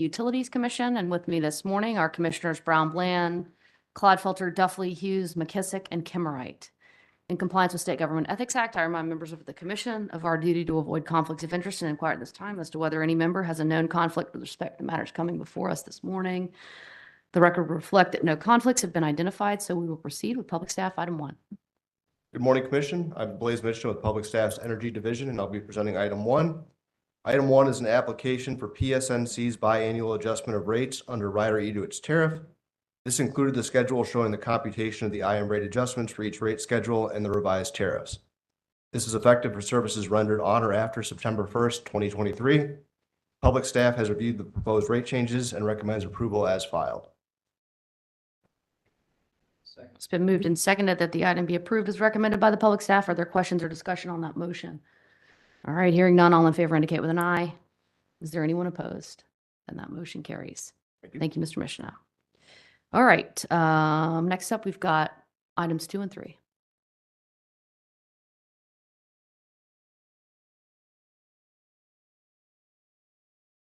Utilities Commission, and with me this morning are Commissioners Brown Bland, Clodfelter, Duffley, Hughes, McKissick, and Kimmerite. In compliance with State Government Ethics Act, I remind members of the Commission of our duty to avoid conflicts of interest and inquire at this time as to whether any member has a known conflict with respect to matters coming before us this morning. The record will reflect that no conflicts have been identified, so we will proceed with Public Staff Item 1. Good morning, Commission. I'm Blaze Mitchell with Public Staff's Energy Division, and I'll be presenting Item 1. Item 1 is an application for PSNC's biannual adjustment of rates under Rider E to its tariff. This included the schedule showing the computation of the IM rate adjustments for each rate schedule and the revised tariffs. This is effective for services rendered on or after September 1st, 2023. Public Staff has reviewed the proposed rate changes and recommends approval as filed. It's been moved and seconded that the item be approved as recommended by the Public Staff. Are there questions or discussion on that motion? All right, hearing none, all in favor indicate with an aye. Is there anyone opposed? Then that motion carries. Thank you, Mr. Michnow. All right, next up, we've got items 2 and 3.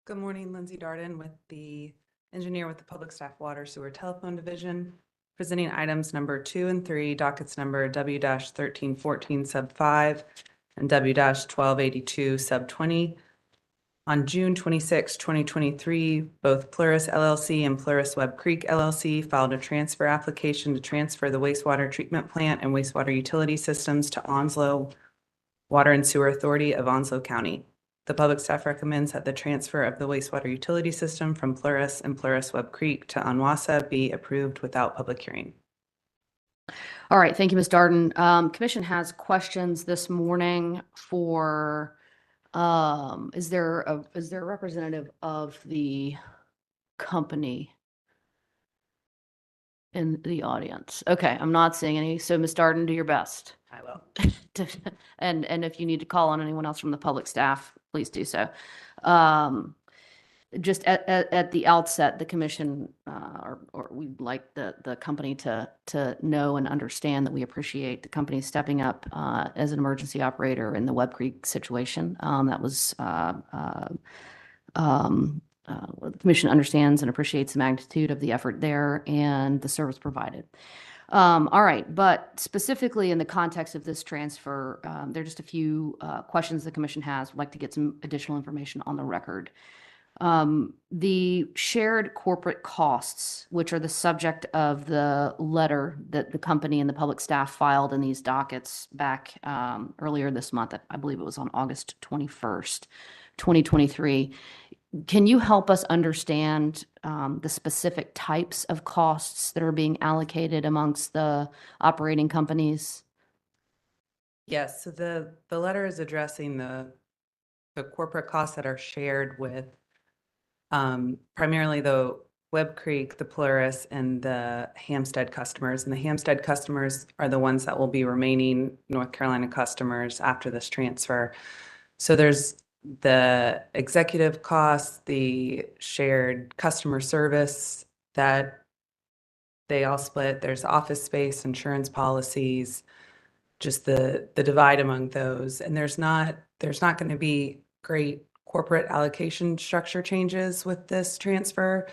Good morning, Lindsay Darden with the engineer with the Public Staff Water Sewer Telephone Division, presenting items number 2 and 3, dockets number W-1314 sub 5 and W-1282 sub 20. On June 26, 2023, both Plurus LLC and Plurus Webb Creek LLC filed a transfer application to transfer the wastewater treatment plant and wastewater utility systems to Onslow Water and Sewer Authority of Onslow County. The Public Staff recommends that the transfer of the wastewater utility system from Plurus and Plurus Webb Creek to Onwassa be approved without public hearing. All right, thank you, Ms. Darden. Commission has questions this morning for, is there a representative of the company in the audience? Okay, I'm not seeing any. So Ms. Darden, do your best. I will. And if you need to call on anyone else from the Public Staff, please do so. Just at the outset, the Commission, or we'd like the company to know and understand that we appreciate the company stepping up as an emergency operator in the Webb Creek situation. That was the Commission understands and appreciates the magnitude of the effort there and the service provided. All right, but specifically in the context of this transfer, there are just a few questions the Commission has. Would like to get some additional information on the record. The shared corporate costs, which are the subject of the letter that the company and the Public Staff filed in these dockets back earlier this month, I believe it was on August 21st, 2023. Can you help us understand the specific types of costs that are being allocated amongst the operating companies? Yes, so the letter is addressing the corporate costs that are shared with primarily the Webb Creek, the Plurus, and the Hampstead customers. And the Hampstead customers are the ones that will be remaining North Carolina customers after this transfer. So there's the executive costs, the shared customer service that they all split. There's office space, insurance policies, just the divide among those. And there's not going to be great corporate allocation structure changes with this transfer,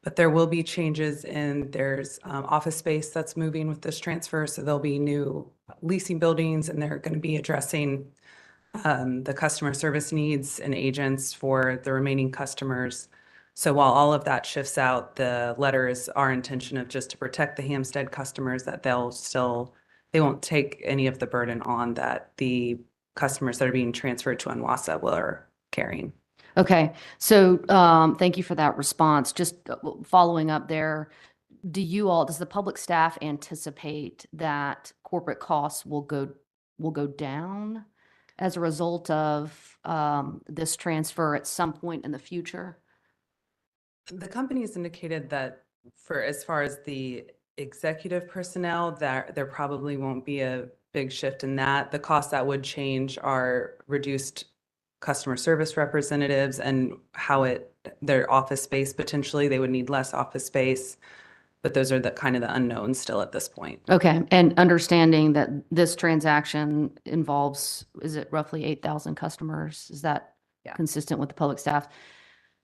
but there will be changes in there's office space that's moving with this transfer. So there'll be new leasing buildings, and they're going to be addressing the customer service needs and agents for the remaining customers. So while all of that shifts out, the letter is our intention of just to protect the Hampstead customers, that they won't take any of the burden on that the customers that are being transferred to Onwassa are carrying. Okay, so thank you for that response. Just following up there, does the Public Staff anticipate that corporate costs will go down as a result of this transfer at some point in the future? The company has indicated that for as far as the executive personnel, that there probably won't be a big shift in that. The costs that would change are reduced customer service representatives and their office space. Potentially they would need less office space, but those are the kind of the unknowns still at this point. Okay, and understanding that this transaction involves, is it roughly 8,000 customers? Is that consistent with the Public Staff?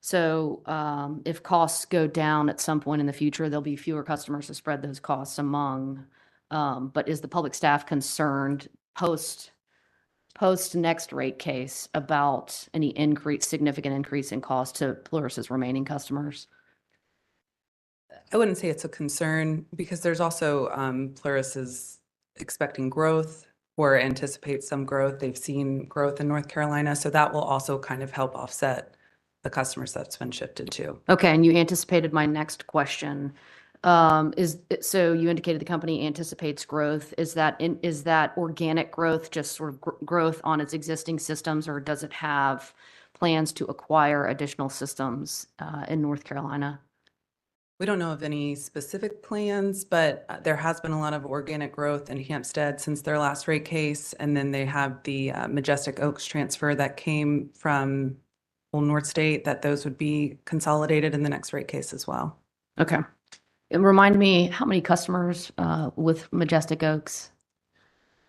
So if costs go down at some point in the future, there'll be fewer customers to spread those costs among. But is the public staff concerned post next rate case about any significant increase in cost to Plurus's remaining customers? I wouldn't say it's a concern because there's also Plurus is expecting growth or anticipate some growth. They've seen growth in North Carolina, so that will also kind of help offset the customers that's been shifted to. Okay, and you anticipated my next question. So you indicated the company anticipates growth. Is that organic growth, just sort of growth on its existing systems, or does it have plans to acquire additional systems in North Carolina? We don't know of any specific plans, but there has been a lot of organic growth in Hampstead since their last rate case. And then they have the Majestic Oaks transfer that came from Old North State, that those would be consolidated in the next rate case as well. Okay. And remind me, how many customers with Majestic Oaks?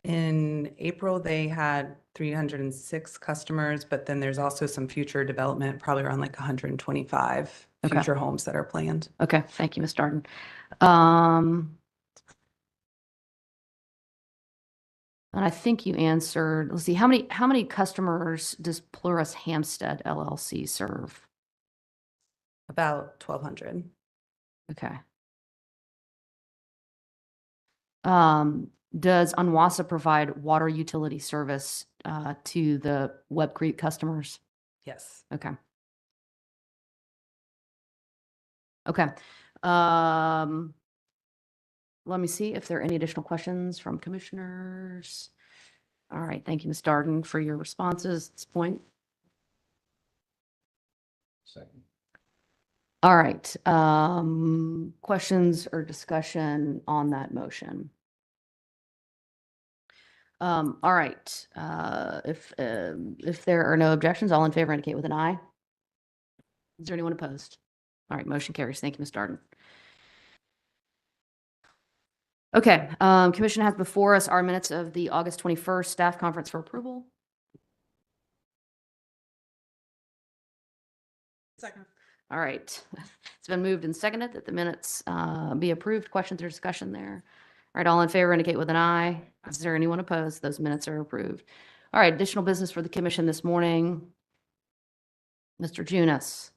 In April, they had 306 customers, but then there's also some future development, probably around like 125 Okay. future homes that are planned. Okay, thank you, Ms. Darden. And I think you answered, let's see, how many customers does Plurus Hampstead LLC serve? About 1,200. Okay. Does Onwassa provide water utility service to the Webb Creek customers? Yes. Okay. Okay. Let me see if there are any additional questions from commissioners. All right. Thank you, Ms. Darden, for your responses at this point. Second. All right. Questions or discussion on that motion? All right. If there are no objections, all in favor indicate with an eye. Is there anyone opposed? All right, motion carries. Thank you, Ms. Darden. Okay, commission has before us our minutes of the August 21st staff conference for approval. Second. All right, it's been moved and seconded that the minutes be approved. Questions or discussion there? All right, all in favor indicate with an eye. Is there anyone opposed? Those minutes are approved. All right, additional business for the commission this morning. Mr. Junis.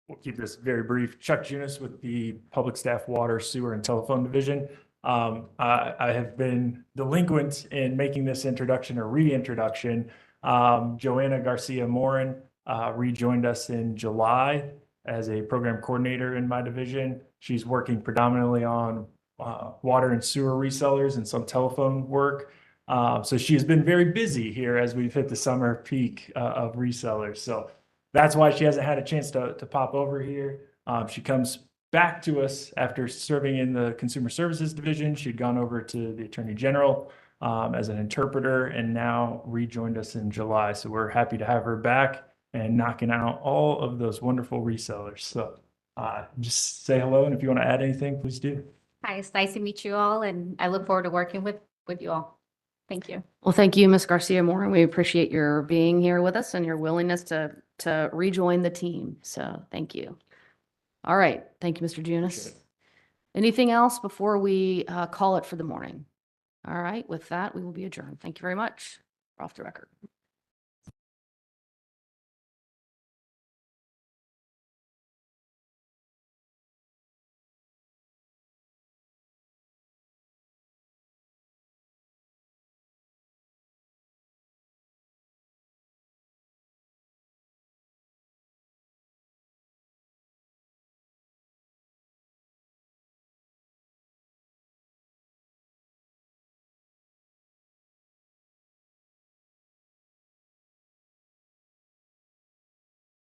We'll keep this very brief. Chuck Junis with the Public Staff Water, Sewer, and Telephone Division. I have been delinquent in making this introduction or reintroduction. Joanna Garcia Morin rejoined us in July as a program coordinator in my division. She's working predominantly on water and sewer resellers and some telephone work. So she has been very busy here as we've hit the summer peak of resellers. So that's why she hasn't had a chance to pop over here. She comes back to us after serving in the Consumer Services Division. She'd gone over to the Attorney General as an interpreter and now rejoined us in July. So we're happy to have her back and knocking out all of those wonderful resellers. So just say hello, and if you want to add anything, please do. Hi, it's nice to meet you all, and I look forward to working with you all. Thank you. Well, thank you, Ms. Garcia Morin. We appreciate your being here with us and your willingness to rejoin the team. So thank you. All right. Thank you, Mr. Junis. Anything else before we call it for the morning? All right. With that, we will be adjourned. Thank you very much. We're off the record.